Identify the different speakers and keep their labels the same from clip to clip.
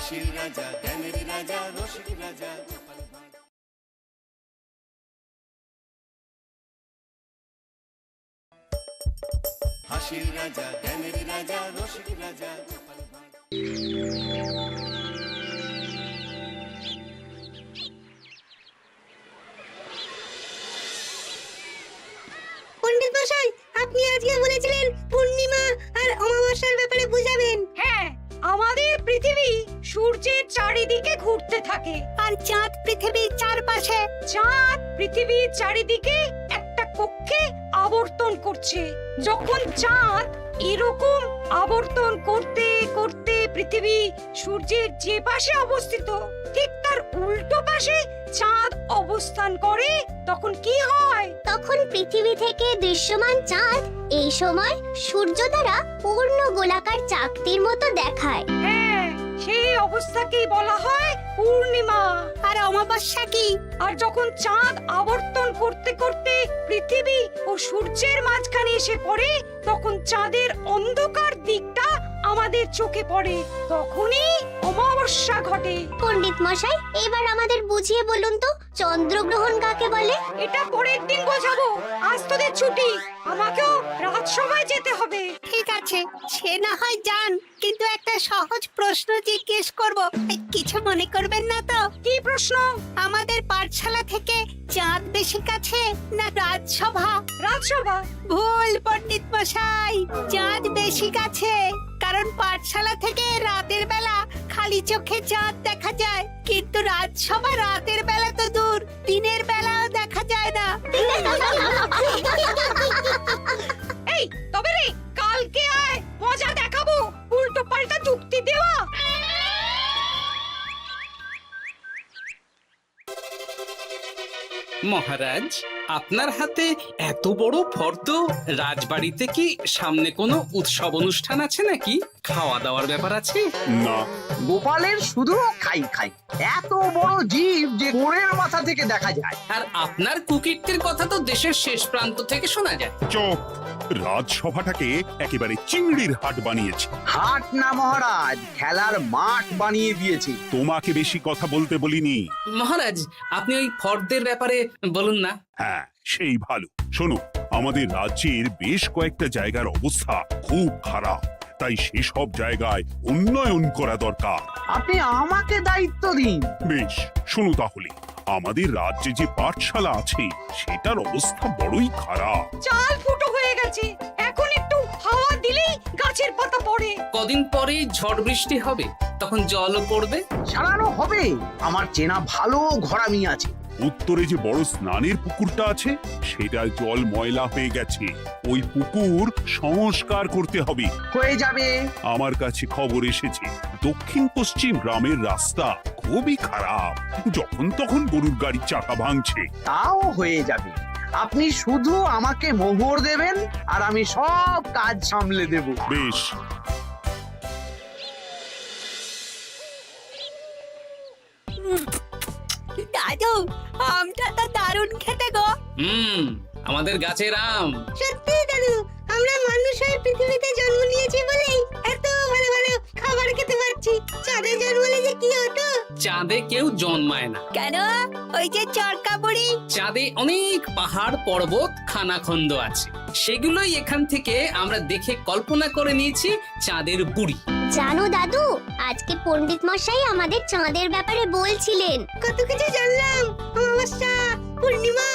Speaker 1: হাসির রাজা, জ্ঞানের রাজা, রসিক রাজা। হাসির রাজা, জ্ঞানের রাজা, রসিক রাজা।
Speaker 2: পণ্ডিত মশাই, আপনি আজকে বলেছিলেন পূর্ণিমা আর অমাবস্যার ব্যাপারে বুঝাবেন।
Speaker 3: হ্যাঁ, আমাদের পৃথিবী সূর্যের চারিদিকে ঘুরতে থাকে
Speaker 2: আর চাঁদ পৃথিবীর চারপাশে।
Speaker 3: চাঁদ পৃথিবীর চারিদিকে একটা কক্ষে আবর্তন করছে। যখন চাঁদ এরকম আবর্তন করতে করতে পৃথিবী সূর্যের যে পাশে অবস্থিত ঠিক তার উল্টো পাশে চাঁদ অবস্থান করে, তখন কি হয়?
Speaker 4: তখন পৃথিবী থেকে দৃশ্যমান চাঁদ এই সময় সূর্য দ্বারা পূর্ণ গোলাকার চাকতির মতো দেখায়।
Speaker 3: হ্যাঁ, সেই অবস্থাকেই বলা হয় পূর্ণিমা।
Speaker 2: আর অমাবস্যা কি?
Speaker 3: আর যখন চাঁদ আবর্তন করতে করতে পৃথিবী ও সূর্যের মাঝখানে এসে পড়ে, তখন চাঁদের অন্ধকার দিকটা আমাদের চোখে পড়ে, তখনই অমাবস্যা ঘটে।
Speaker 4: পণ্ডিত মশাই, এবার আমাদের বুঝিয়ে বলুন তো চন্দ্রগ্রহণ কাকে বলে?
Speaker 3: এটা পরের দিন বোঝাবো, আজ তোদের ছুটি, আমাকেও রাজসভায় যেতে হবে।
Speaker 2: ঠিক আছে, সে না হয় যান, কিন্তু একটা সহজ প্রশ্ন জিজ্ঞেস করব, কিছু মনে করবেন না তো?
Speaker 3: কি প্রশ্ন?
Speaker 2: আমাদের পাঠশালা থেকে চাঁদ বেশি কাছে না রাজসভা?
Speaker 3: রাজসভা?
Speaker 2: ভুল পণ্ডিত মশাই, চাঁদ বেশি কাছে, কারণ পাঠশালা থেকে রাতের বেলা খালি চোখে চাঁদ দেখা যায়, কিন্তু রাজসভা রাতের বেলা তো দূর, দিনের বেলাও দেখা যায় না।
Speaker 3: এই তবে রে, কালকে আয়, মজা দেখাবো, উল্টো পাল্টা যুক্তি দেওয়া।
Speaker 5: মহারাজ, আপনার হাতে এত বড় ফর্দ, রাজবাড়িতে কি সামনে কোনো উৎসব অনুষ্ঠান আছে নাকি? খাওয়া দাওয়ার ব্যাপার আছে?
Speaker 6: না,
Speaker 7: গোপালের শুধু খাই খাই, এত বড় জীব যে গোড়ের মাথা থেকে দেখা যায়।
Speaker 5: আর আপনার কুকীর্তির কথা তো দেশের শেষ প্রান্ত থেকে শোনা যায়।
Speaker 6: চুপ! রাজসভাটাকে একেবারে চিংড়ির হাট বানিয়েছে।
Speaker 7: হাট না মহারাজ, খেলার মাঠ বানিয়ে দিয়েছে।
Speaker 6: তোমাকে বেশি কথা বলতে বলিনি।
Speaker 5: মহারাজ, আপনি ওই ফর্দের ব্যাপারে বলুন না।
Speaker 6: হ্যাঁ, সেই ভালো। শোনো, আমাদের রাজ্যের বেশ কয়েকটা জায়গার অবস্থা খুব খারাপ, তাই সেসব জায়গায় উন্নয়ন করা দরকার।
Speaker 7: আপনি আমাকে দায়িত্ব দিন।
Speaker 6: বেশ, শোনো তাহলে, আমাদের রাজ্যে যে পাঠশালা আছে সেটার অবস্থা বড়ই খারাপ।
Speaker 3: চাল ফুটো হয়ে গেছে, এখন একটু হাওয়া দিলেই গাছের পাতা পড়ে।
Speaker 5: কদিন পরেই ঝড় বৃষ্টি হবে, তখন জলও পড়বে।
Speaker 7: সারানো হবে, আমার চেনা ভালো ঘরামি আছে।
Speaker 6: উত্তরে যে বড় স্নানের পুকুরটা আছে সেটার জল ময়লা হয়ে গেছে, ওই পুকুর সংস্কার করতে হবে।
Speaker 7: হয়ে যাবে।
Speaker 6: আমার কাছে খবর এসেছে দক্ষিণ পশ্চিম গ্রামের রাস্তা খুবই খারাপ, যখন তখন গরুর গাড়ির চাকা ভাঙছে।
Speaker 7: তাও হয়ে যাবে, আপনি শুধু আমাকে মোহর দেবেন আর আমি সব কাজ সামলে দেব।
Speaker 6: বেশ,
Speaker 2: দাদু, আমটা তো দারুণ খেতে গো।
Speaker 5: আমাদের গাছের আম।
Speaker 2: সত্যি দাদু, আমরা মানুষ হয়ে পৃথিবীতে জন্ম নিয়েছি বলেই এত ভালো ভালো খাবার খেতে পারছি। চাঁদে জন্মলে যে কি হতো?
Speaker 5: চাঁদে কেউ জন্মায় না।
Speaker 2: কেন? ওই যে চরকা বুড়ি।
Speaker 5: চাঁদে অনেক পাহাড় পর্বত খানাখন্দ আছে, সেগুলোই এখান থেকে আমরা দেখে কল্পনা করে নিয়েছি চাঁদের বুড়ি।
Speaker 4: জানো দাদু, আজকে পণ্ডিত মশাই আমাদের চাঁদের ব্যাপারে বলছিলেন।
Speaker 2: কত কিছু জানলাম, অমাবস্যা, পূর্ণিমা।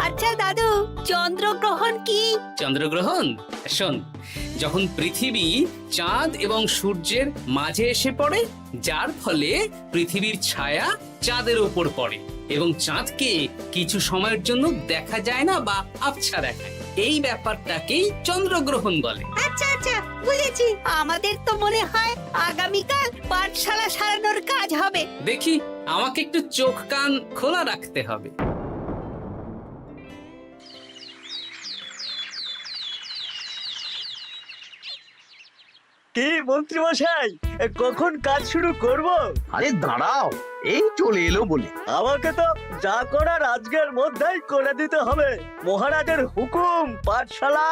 Speaker 2: আচ্ছা দাদু, চন্দ্রগ্রহণ কি?
Speaker 5: চন্দ্রগ্রহণ? শোন, যখন পৃথিবী চাঁদ এবং সূর্যের মাঝে এসে পড়ে, যার ফলে পৃথিবীর ছায়া চাঁদের উপর পড়ে এবং চাঁদকে কিছু সময়ের জন্য দেখা যায় না বা আবছা দেখায়, এই ব্যাপারটাকেই চন্দ্রগ্রহণ বলে।
Speaker 2: আচ্ছা আচ্ছা, বুঝেছি। আমাদের তো মনে হয় আগামীকাল পাঠশালা সারানোর কাজ হবে।
Speaker 5: দেখি, আমাকে একটু চোখ কান খোলা রাখতে হবে।
Speaker 8: কি মন্ত্রী মশাই, কখন কাজ শুরু করব?
Speaker 7: আরে দাঁড়াও, এই চলে এলো বলে।
Speaker 8: আমাকে তো যা করার আজকের মধ্যেই করে দিতে হবে। মহারাজের হুকুম, পাঠশালা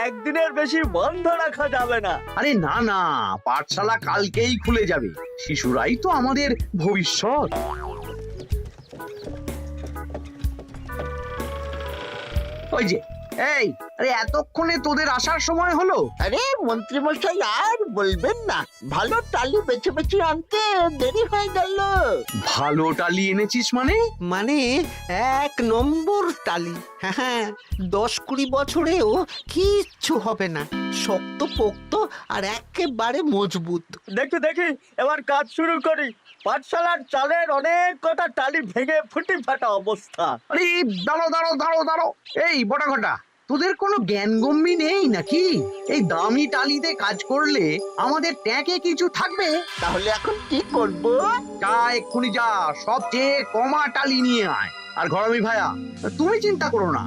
Speaker 8: একদিনের বেশি বন্ধ রাখা যাবে না।
Speaker 7: আরে না না, পাঠশালা কালকেই খুলে যাবে। শিশুরাই তো আমাদের ভবিষ্যৎ। ওই যে, এই, আরে এতক্ষণে তোদের আসার সময় হলো?
Speaker 9: আরে মন্ত্রী মশাই আর বলবেন না, ভালো টালি বেছে বেছে আনতে দেরি হয়ে গেল।
Speaker 7: ভালো টালি এনেছিস মানে?
Speaker 10: মানে 1 নম্বর টালি। হ্যাঁ, 10-20 বছরেও কিচ্ছু হবে না, শক্ত পোক্ত আর একেবারে মজবুত।
Speaker 8: দেখি দেখি, এবার কাজ শুরু করি। পাঠশালার চালের অনেক কটা টালি ভেঙে ফুটি ফাটা অবস্থা।
Speaker 7: আরে দাঁড়ো দাঁড়ো দাঁড়ো দাঁড়ো, এই বটা ঘটা, তোদের কোনো জ্ঞান গম্যি নেই নাকি? এই দামি টালিতে কাজ করলে আমাদের ট্যাঁকে কিছু থাকবে?
Speaker 9: তাহলে এখন কি করব?
Speaker 7: যা, এক্ষুনি যা, সবচেয়ে কমা টালি নিয়ে আয়। আর ঘরামি ভাইয়া, তুমি চিন্তা করো না,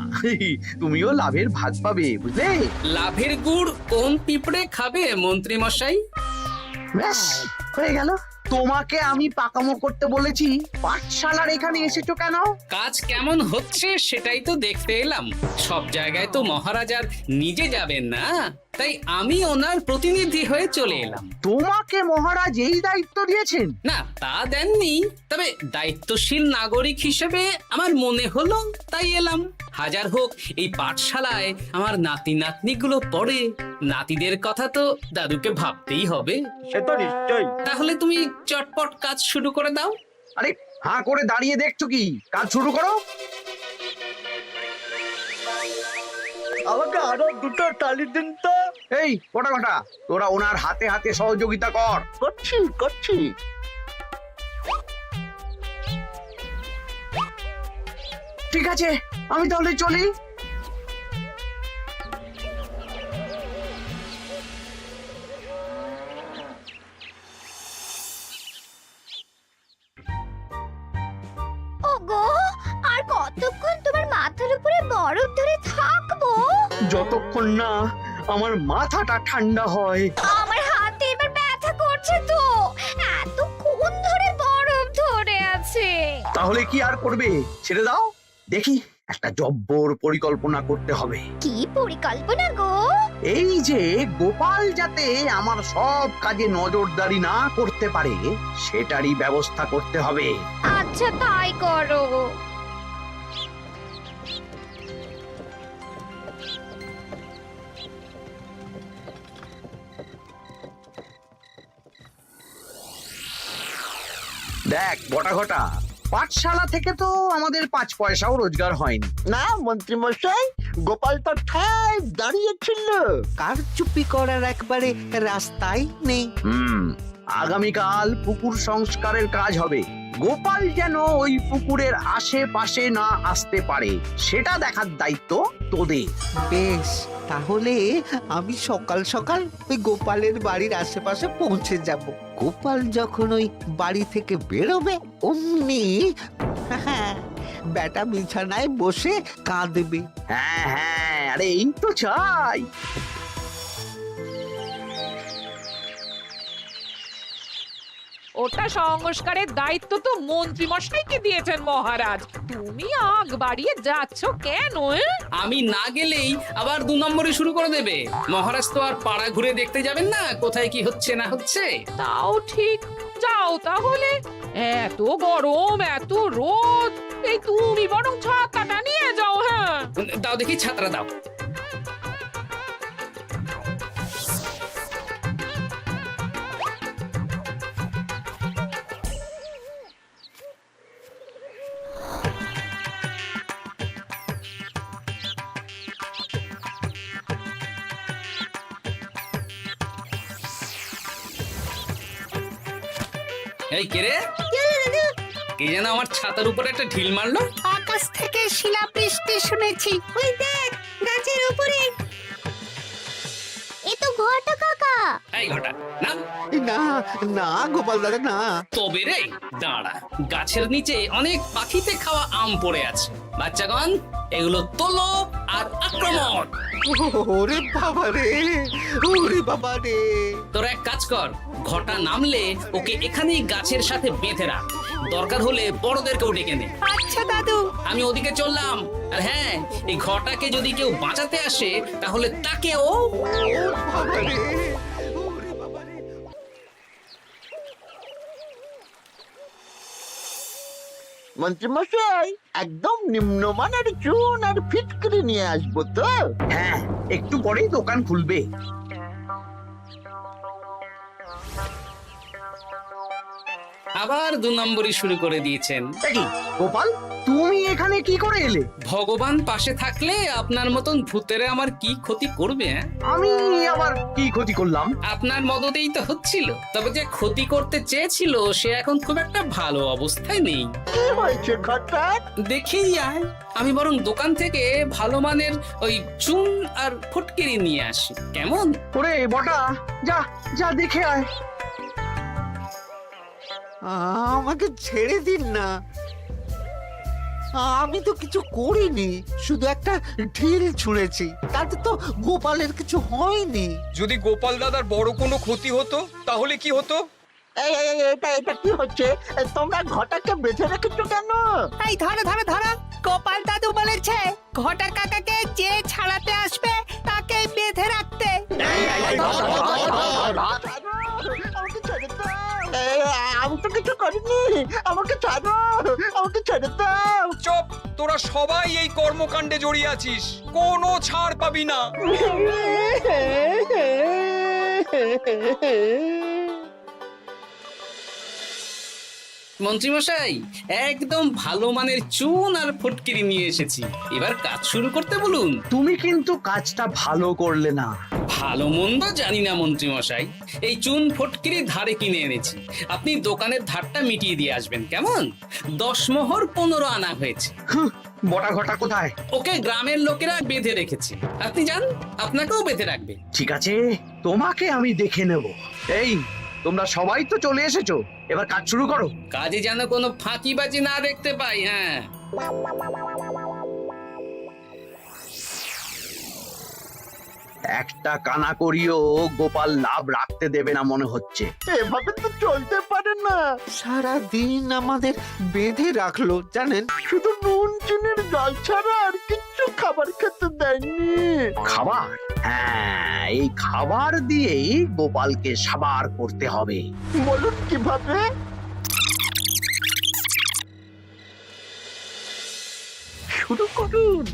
Speaker 7: তুমিও লাভের ভাগ পাবে, বুঝলে?
Speaker 5: লাভের গুড় কোন পিঁপড়ে খাবে মন্ত্রী মশাই?
Speaker 7: ব্যাস, হয়ে গেল। তোমাকে আমি পাকামো করতে বলেছি, পাঠশালার এখানে এসেছো কেন?
Speaker 5: কাজ কেমন হচ্ছে সেটাই তো দেখতে এলাম। সব জায়গায় তো মহারাজ আর নিজে যাবেন না, তাই আমি ওনার প্রতিনিধি হয়ে চলে এলাম।
Speaker 7: তোমাকে মহারাজ এই দায়িত্ব দিয়েছেন?
Speaker 5: না, তা দেননি, তবে দায়িত্বশীল নাগরিক হিসেবে আমার মনে হলো তাই এলাম। হাজার হোক, এই পাঠশালায় আমার নাতি নাতনিগুলো পড়ে, নাতিদের কথা তো দাদুকে ভাবতেই হবে।
Speaker 8: সে তো নিশ্চয়ই।
Speaker 5: তাহলে তুমি চটপট কাজ শুরু করে দাও।
Speaker 7: আরে হাঁ করে দাঁড়িয়ে দেখছো কি? কাজ শুরু করো।
Speaker 8: আমাকে আরো দুটো টালি দিন তো।
Speaker 7: এই কটা কটা, তোরা ওনার হাতে হাতে সহযোগিতা কর।
Speaker 9: করছি করছি।
Speaker 7: ঠিক আছে, আমি তাহলে চলি।
Speaker 4: ওগো, আর কতক্ষণ তোমার মাথার উপরে বরফ ধরে থাকবো?
Speaker 7: যতক্ষণ না আমার মাথাটা ঠান্ডা হয়।
Speaker 4: আমার হাতে এবার ব্যথা করছে তো, এতক্ষণ ধরে বরফ ধরে আছে।
Speaker 7: তাহলে কি আর করবে? ছেড়ে দাও, দেখি একটা জব্বর পরিকল্পনা করতে হবে।
Speaker 4: কি পরিকল্পনা গো?
Speaker 7: এই যে গোপাল যাতে আমার সব কাজে নজরদারি না করতে পারে, সেটারই ব্যবস্থা করতে হবে।
Speaker 4: আচ্ছা, তাই করো।
Speaker 7: দেখ বটা ঘটা, পাঠশালা থেকে তো আমাদের 5 পয়সাও রোজগার হয়নি।
Speaker 9: না মন্ত্রী মশাই, গোপাল তো ঠায় দাঁড়িয়েছিল।
Speaker 10: কার চুপি করার একবারে রাস্তাই নেই।
Speaker 7: আগামীকাল পুকুর সংস্কারের কাজ হবে। গোপাল যেন ওই পুকুরের আশেপাশে না আসতে পারে, সেটা দেখার দায়িত্ব তোদের।
Speaker 10: বেশ, তাহলে আমি সকাল সকাল ওই গোপালের বাড়ির আশেপাশে পৌঁছে যাব। গোপাল যখন ওই বাড়ি থেকে বেরোবে অমনি বেটা বিছানায় বসে কাঁদবে।
Speaker 7: হ্যাঁ হ্যাঁ, আরে এই তো চাই।
Speaker 3: ওটা সংস্কারের দায়িত্ব তো মন্ত্রী মশাইকে দিয়েছেন মহারাজ। তুমি আগ বাড়িয়ে যাচ্ছ কেন?
Speaker 5: আমি না গেলেই আবার 2 নম্বরে শুরু করে দেবে। মহারাজ তো আর পাড়া ঘুরে দেখতে যাবেন না কোথায় কি হচ্ছে না হচ্ছে।
Speaker 3: তাও ঠিক, যাও তাহলে। এত গরম, এত রোদ, এই তুমি বরং ছাতাটা নিয়ে যাও। হ্যাঁ,
Speaker 5: দাও দেখি, ছাত্রা দাও। এই কে রে? কে যেন আমার ছাতার উপরে একটা ঢিল মারলো?
Speaker 2: আকাশ থেকে শিলাবৃষ্টি শুনেছি। ওই দেখ, গাছের উপরে।
Speaker 4: এ তো ঘটা কাকা।
Speaker 5: এই ঘটা না
Speaker 10: এই না না গোপাল দাদা না।
Speaker 5: তবে রে দাঁড়া, গাছের নিচে অনেক পাখিতে খাওয়া আম পড়ে আছে। বাচ্চাগণ, এগুলো তোলো আর আক্রমণ।
Speaker 10: ওরে বাবা রে, ওরে বাবা রে।
Speaker 5: তোরা এক কাজ কর, ঘটা নামলে ওকে এখানেই গাছের সাথে বেঁধে রাখ। দরকার হলে বড়দেরকেও ডেকে নে।
Speaker 2: আচ্ছা দাদু।
Speaker 5: আমি ওদিকে চললাম। আর হ্যাঁ, এই ঘটাকে যদি কেউ বাঁচাতে আসে তাহলে তাকেও।
Speaker 10: বাবা রে, ওরে বাবা রে।
Speaker 9: মন্ত্রীমশাই একদম নিম্নমানের চুন আর ফিটকিরি নিয়ে আসবো তো।
Speaker 7: হ্যাঁ, একটু পরেই দোকান খুলবে।
Speaker 5: আবার 2 নম্বরই শুরু করে দিয়েছেন।
Speaker 7: দেখি গোপাল, তুমি এখানে কি করে এলে?
Speaker 5: ভগবান পাশে থাকলে আপনার মতন ভূতেরা আমার কি ক্ষতি করবে?
Speaker 7: আমি আবার কি ক্ষতি করলাম?
Speaker 5: আপনার মদতেই তো হচ্ছিল। তবে যে ক্ষতি করতে চেয়েছিল সে এখন খুব একটা ভালো অবস্থায় নেই।
Speaker 9: কি হয়েছে হঠাৎ?
Speaker 5: দেখেই আয়, আমি বরং দোকান থেকে ভালো মানের ওই চুন আর ফটকিরি নিয়ে আসি, কেমন?
Speaker 7: ওরে বটা, যা যা দেখে আয়।
Speaker 10: আমাকে ছেড়ে দিন না, আমি তো কিছু করিনি, শুধু একটা ঢিল ছুঁড়েছি, তাতে তো গোপালের কিছু হয়নি।
Speaker 11: যদি গোপাল দাদার বড় কোনো ক্ষতি হতো তাহলে কি হতো?
Speaker 9: এটা কি হচ্ছে? তোমরা ঘটাকে বেঁধে রেখেছো কেন?
Speaker 2: এই ধরো ধরো ধরো, গোপাল দাদু বলেছে ঘটা কাকাকে যে ছাড়াতে আসবে তাকে বেঁধে রাখতে।
Speaker 9: আমাকে ছেড়ে দাও। আমি তো কিছু করিনি, আমাকে ছাড়ো, আমাকে ছেড়ে দাও।
Speaker 11: চুপ, তোরা সবাই এই কর্মকাণ্ডে জড়িয়ে আছিস, কোনো ছাড় পাবি না।
Speaker 5: মন্ত্রীমশাই, একদম ভালো মানের চুন আর ফটকিরি নিয়ে এসেছি, এবার কাজ শুরু করতে বলুন।
Speaker 7: তুমি কিন্তু কাজটা ভালো করলে না।
Speaker 5: ভালো মন্দ জানি না মন্ত্রীমশাই, এই চুন ফটকিরি ধারে কিনে এনেছি। আপনি দোকানের ধারটা মিটিয়ে দিয়ে আসবেন, কেমন? 10 মোহর 15 আনা হয়েছে।
Speaker 7: বটা ঘটা কোথায়?
Speaker 5: ওকে গ্রামের লোকেরা বেঁধে রেখেছে, আপনি যান, আপনাকেও বেঁধে রাখবে।
Speaker 7: ঠিক আছে, তোমাকে আমি দেখে নেব। এই, তোমরা সবাই তো চলে এসেছো, এবার কাজ শুরু করো।
Speaker 5: কাজে যেন কোনো ফাঁকিবাজি না দেখতে পাই। হ্যাঁ,
Speaker 7: একটা কানা করিও গোপাল লাভ রাখতে দেবে না মনে হচ্ছে।
Speaker 9: এভাবে তো চলতে পারে না।
Speaker 10: সারা দিন আমাদের বেঁধে রাখলো জানেন।
Speaker 9: শুধু নুন চিনির জল ছাড়া আর কিচ্ছু খাবার খেতে দেয়নি।
Speaker 7: খাবার? হ্যাঁ, এই খাবার দিয়েই গোপালকে সাবার করতে হবে।
Speaker 9: বলুন কিভাবে? শুরু করুন।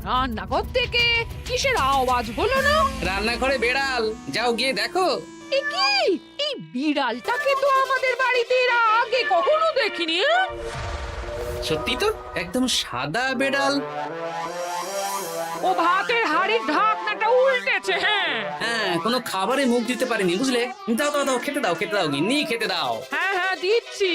Speaker 3: রান্নাঘর থেকে কিসের আওয়াজ হলো না?
Speaker 5: রান্নাঘরে বেড়াল, যাও গিয়ে দেখো।
Speaker 3: এ কি? এই বিড়ালটাকে তো আমাদের বাড়িতে এর আগে কখনো দেখিনি।
Speaker 5: সত্যি তো, একদম সাদা বেড়াল।
Speaker 3: ও ভাতের হাড়ির ঢাকনাটা উল্টেছে। হ্যাঁ
Speaker 5: হ্যাঁ, কোনো খাবারে মুখ দিতে পারেনি, বুঝলে? দাও দাও দাও, খেতে দাও, খেতে দাও, গিন্নি খেতে দাও।
Speaker 3: হ্যাঁ হ্যাঁ, দিচ্ছি।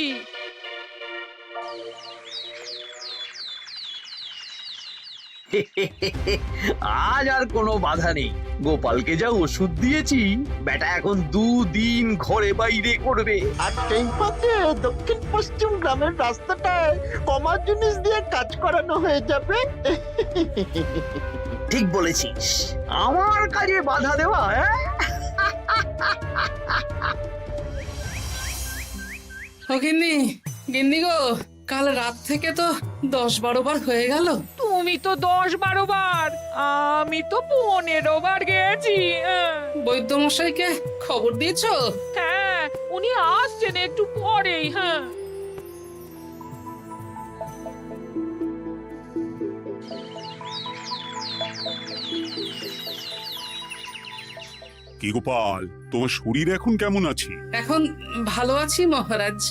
Speaker 7: আজ আর কোনো বাধা নেই। গোপালকে যা ওষুধ দিয়েছি, বেটা এখন 2 দিন ঘরে বাইরে করবে।
Speaker 9: আর সেই পথে দক্ষিণ পশ্চিম গ্রামের রাস্তাটায় কমা জিনিস দিয়ে কাজ করানো হয়ে যাবে।
Speaker 7: ঠিক বলেছিস, আমার কাজে বাধা দেওয়া।
Speaker 5: ও গিন্নি, গিন্নি গো, কাল রাত থেকে তো 10-12 বার হয়ে গেল।
Speaker 3: তুমি তো 10-12 বার, আমি তো 15 বার গেছি।
Speaker 5: বৈদ্য মশাইকে খবর দিয়েছো?
Speaker 3: হ্যাঁ, উনি আসছেন একটু পরেই। হ্যাঁ,
Speaker 6: কি গোপাল, তোমার শরীর এখন কেমন আছে?
Speaker 5: এখন ভালো আছি মহারাজ।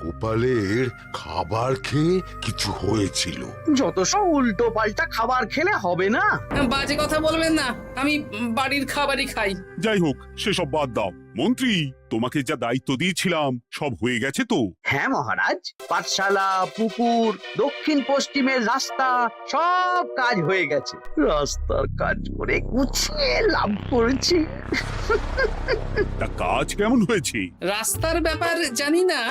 Speaker 12: গোপালের খাবার খেয়ে কিছু হয়েছিল?
Speaker 7: যত সব উল্টো পাল্টা খাবার খেলে হবে না।
Speaker 5: বাজে কথা বলবেন না, আমি বাড়ির খাবারই খাই।
Speaker 6: যাই হোক, সেসব বাদ দাও। মন্ত্রী, তোমাকে যা দায়িত্ব দিয়েছিলাম সব হয়ে গেছে তো?
Speaker 7: হ্যাঁ মহারাজ, পাঠশালা, পুকুর, দক্ষিণ পশ্চিমের রাস্তা সব কাজ হয়ে গেছে। রাস্তার কাজ করে গুছিয়ে লাভ করেছি।
Speaker 6: তা কাজ কেমন হয়েছে?
Speaker 5: রাস্তার ব্যাপার জানি না,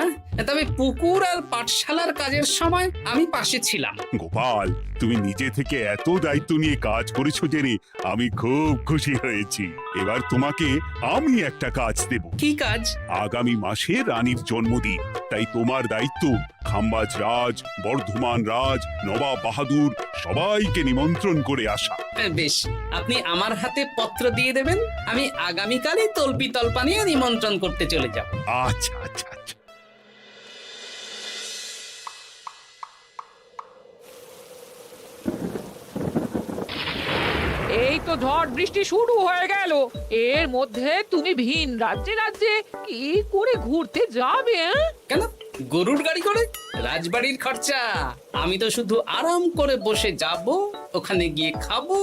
Speaker 5: তবে পুকুর আর পাঠশালার কাজের সময় আমি পাশে ছিলাম।
Speaker 6: গোপাল, তুমি নিজে থেকে এত দায়িত্ব নিয়ে কাজ করেছো জেনে আমি খুব খুশি হয়েছি। এবার তোমাকে আমি একটা কাজ দেব।
Speaker 5: কি কাজ?
Speaker 6: আগামী মাসে রানীর জন্মদিন, তাই তোমার দায়িত্ব খাম্বাজ রাজ, বর্ধমান রাজ, নবাব বাহাদুর সবাইকে নিমন্ত্রণ করে আসা।
Speaker 5: বেশ, আপনি আমার হাতে পত্র দিয়ে দেবেন, আমি আগামীকালই তল্পি তল্পা নিয়ে নিমন্ত্রণ করতে চলে যাব।
Speaker 6: আচ্ছা আচ্ছা আচ্ছা।
Speaker 13: এই তো ঝড় বৃষ্টি শুরু হয়ে গেল, এর মধ্যে তুমি ভিন রাজ্যে রাজ্যে কি করে ঘুরতে যাবে?
Speaker 5: কেন, গরুর গাড়ি করে? রাজবাড়ির খরচা। আমি তো শুধু আরাম করে বসে যাব, ওখানে গিয়ে খাবো,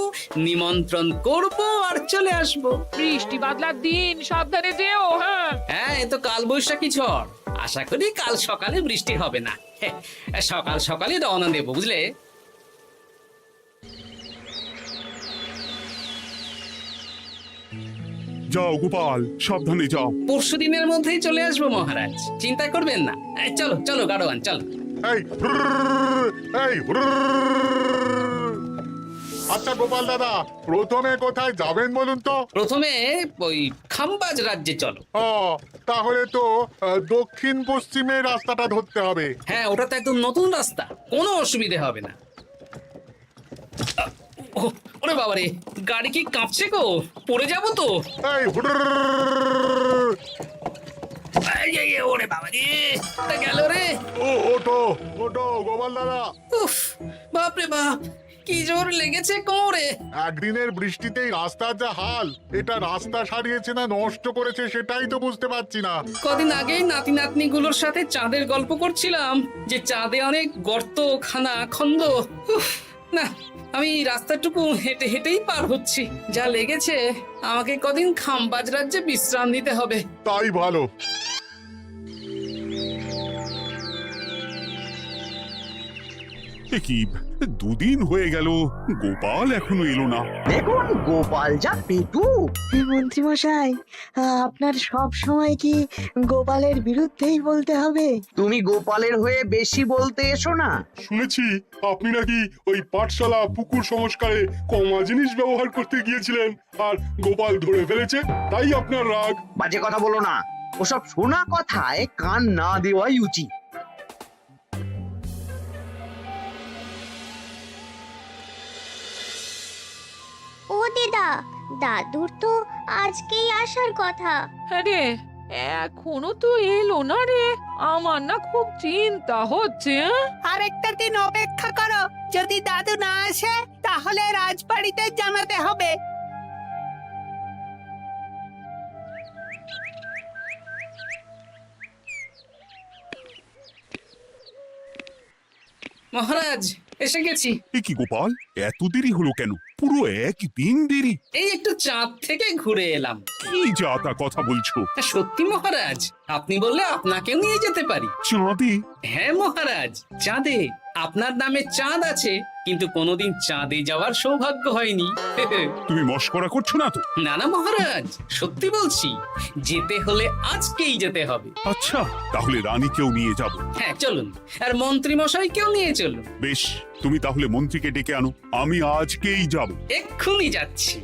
Speaker 5: নিমন্ত্রণ করব আর চলে আসব।
Speaker 13: বৃষ্টি বাদলার দিন, সাবধানে যেও। হ্যাঁ
Speaker 5: হ্যাঁ, এ তো কাল বৈশাখী ঝড়, আশা করি কাল সকালে বৃষ্টি হবে না। সকাল সকালে রওনা দেব, বুঝলে?
Speaker 6: যাও গোপাল, সাবধানে যাও।
Speaker 5: পরশু দিনের মধ্যেই চলে আসবো মহারাজ, চিন্তা করবেন না। চলো চলো গাড়োয়ান, চলো।
Speaker 12: আচ্ছা গোপাল দাদা, প্রথমে কোথায় যাবেন বলুন তো?
Speaker 5: প্রথমে ওই খাম্বাজ রাজ্যে চলো।
Speaker 12: তাহলে তো দক্ষিণ পশ্চিমের রাস্তাটা ধরতে হবে।
Speaker 5: হ্যাঁ, ওটা তো একদম নতুন রাস্তা, কোনো অসুবিধে হবে না। ওরে বাবারে, গাড়ি কি কাঁপছে গো, পড়ে যাবো তো। ওরে বাবারে, গেল রে।
Speaker 12: ওটো ওটো গোপাল দাদা।
Speaker 5: উফ, বাপরে বাপ, কি জোর লেগেছে কোমরে।
Speaker 12: একদিনের বৃষ্টিতেই রাস্তার যা হাল, এটা রাস্তা সারিয়েছে না নষ্ট করেছে সেটাই তো বুঝতে পারছি না।
Speaker 5: কদিন আগেই নাতি নাতনি গুলোর সাথে চাঁদের গল্প করছিলাম, যে চাঁদে অনেক গর্ত, খানা, খন্দ। উফ, না, আমি রাস্তাটুকু হেঁটে হেঁটেই পার হচ্ছি। যা লেগেছে, আমাকে কদিন খাম্বাজ রাজ্যে বিশ্রাম নিতে হবে।
Speaker 12: তাই ভালো।
Speaker 6: কি দুদিন হয়ে গেল, গোপাল এখনো এলো না।
Speaker 7: দেখুন গোপাল যা পেটু।
Speaker 9: মন্ত্রী মশাই, আপনার সব সময় কি গোপালের বিরুদ্ধেই বলতে হবে?
Speaker 7: তুমি গোপালের হয়ে বেশি বলতে এসো না।
Speaker 12: শুনেছি আপনি নাকি ওই পাঠশালা, পুকুর সংস্কারে কমা জিনিস ব্যবহার করতে গিয়েছিলেন, আর গোপাল ধরে ফেলেছে, তাই আপনার রাগ।
Speaker 7: বাজে কথা বলো না, ওসব শোনা কথায় কান না দেওয়াই উচিত।
Speaker 4: ও দিদা, দাদুর তো আজকেই আসার কথা।
Speaker 13: আরে এখনো তো এলো না রে, আমার না খুব চিন্তা হচ্ছে।
Speaker 2: আরেকটা দিন অপেক্ষা করো, যদি দাদু না আসে তাহলে রাজবাড়িতে জানাতে হবে।
Speaker 5: মহারাজ, এসে গেছি।
Speaker 6: কি গোপাল, এত দেরি হলো কেন? পুরো একদিন দেরি।
Speaker 5: এই একটু চাঁদ থেকে ঘুরে এলাম।
Speaker 6: কি যা তা কথা বলছো?
Speaker 5: সত্যি মহারাজ, আপনি বললে আপনাকেও নিয়ে যেতে পারি।
Speaker 6: চাঁদে?
Speaker 5: হ্যাঁ মহারাজ, চাঁদে। আপনার নামে চাঁদ আছে, কিন্তু কোনোদিন চাঁদে যাওয়ার সৌভাগ্য হয়নি।
Speaker 6: তুমি মস্করা করছো না তো?
Speaker 5: না না মহারাজ, সত্যি বলছি, যেতে হলে আজকেই যেতে হবে।
Speaker 6: আচ্ছা, তাহলে রানীকেও নিয়ে যাব।
Speaker 5: হ্যাঁ চলুন, আর মন্ত্রী মশাইকেও নিয়ে চলুন।
Speaker 6: বেশ, তুমি তাহলে মন্ত্রীকে ডেকে আনো, আমি আজকেই যাব।
Speaker 5: এক্ষুনি যাচ্ছি।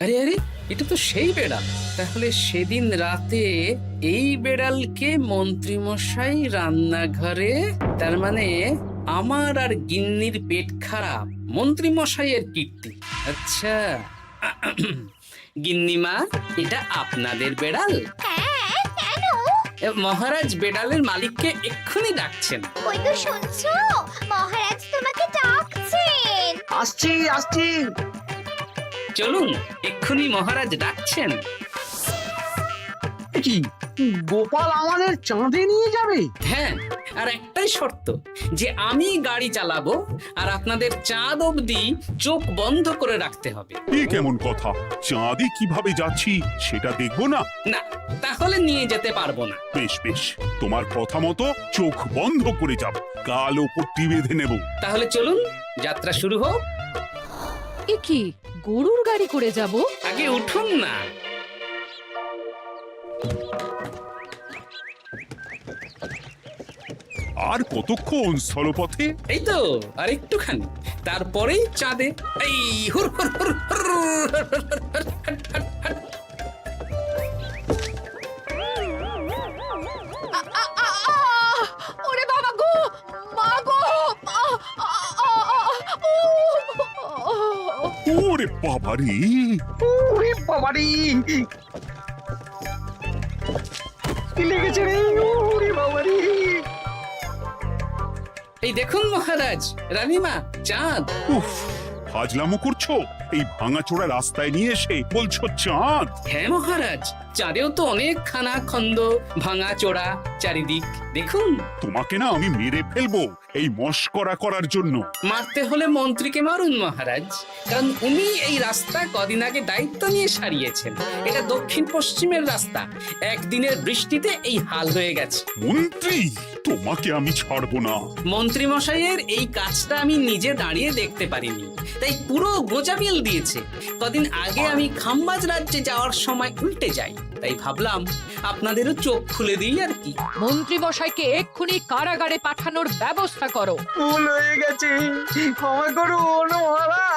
Speaker 5: আরে আরে, এটা তো সেই বেড়াল। তাহলে সেদিন রাতে এই বেড়ালকে মন্ত্রী মশাই রান্নাঘরে, তার মানে আমার আর গিন্নির পেট খারাপ, মন্ত্রী মশাইয়ের কীর্তি। আচ্ছা, গিন্নিমা, এটা আপনাদের বেড়াল? মহারাজ বেড়ালের মালিককে এক্ষুনি ডাকছেন।
Speaker 4: ওই তো শুনছো, মহারাজ তোমাকে ডাকছেন।
Speaker 7: আসছি আসছি।
Speaker 5: চলুন, এক্ষুনি মহারাজ ডাকছেন।
Speaker 7: কি গোপাল আমাদের চাঁদে নিয়ে যাবে?
Speaker 5: হ্যাঁ, আর একটাই শর্ত, যে আমি গাড়ি চালাবো আর আপনাদের চাঁদ অবধি চোখ বন্ধ করে রাখতে হবে।
Speaker 6: এ কেমন কথা? চাঁদে কিভাবে যাচ্ছি সেটা দেখবো না?
Speaker 5: না, তাহলে নিয়ে যেতে পারবো না।
Speaker 6: বেশ বেশ, তোমার কথা মতো চোখ বন্ধ করে যাব, কালো পট্টি বেঁধে নেব।
Speaker 5: তাহলে চলুন, যাত্রা শুরু হোক।
Speaker 13: এ কি, গরুর গাড়ি করে যাব?
Speaker 5: আগে উঠুন না।
Speaker 6: আর কতক্ষণ স্থলপথে?
Speaker 5: এই তো আর একটুখানি, তারপরেই চাঁদে। এই হুর হুর হুর হুর,
Speaker 13: ওরে বাবা গো, মা গো!
Speaker 6: ওরে বাবারে!
Speaker 7: ওরে বাবারি, কি লেগেছে রে? ওরে বাবারি!
Speaker 5: এই দেখুন মহারাজ, রানীমা, চাঁদ।
Speaker 6: উফ, ফাজলামো করছো? এই ভাঙাচোরা রাস্তায় নিয়ে এসে বলছো চাঁদ?
Speaker 5: হ্যাঁ মহারাজ, চাঁদেও তো অনেক খানা খন্দ, ভাঙা চোরা চারিদিক। দেখুন।
Speaker 6: তোমাকে না আমি মেরে ফেলবো এই মস্করা করার জন্য।
Speaker 5: মারতে হলে মন্ত্রীকে মারুন মহারাজ, কারণ উনি এই রাস্তা কদিন আগে দায়িত্ব নিয়ে সারিয়েছেন। এটা দক্ষিণ পশ্চিমের রাস্তা, একদিনের বৃষ্টিতে এই হাল হয়ে গেছে।
Speaker 6: মন্ত্রী, তোমাকে আমি ছাড়বো না।
Speaker 5: মন্ত্রী মশাইয়ের এই কাজটা আমি নিজে দাঁড়িয়ে দেখতে পারিনি, তাই পুরো গোজামিল দিয়েছে। কদিন আগে আমি খাম্বাজ রাজ্যে যাওয়ার সময় উল্টে যাই, তাই ভাবলাম আপনাদেরও চোখ খুলে দিই আর কি।
Speaker 13: মন্ত্রী মশাইকে এক্ষুনি কারাগারে পাঠানোর ব্যবস্থা করো।
Speaker 7: ভুল হয়ে গেছে, ক্ষমা করুন মহারাজ।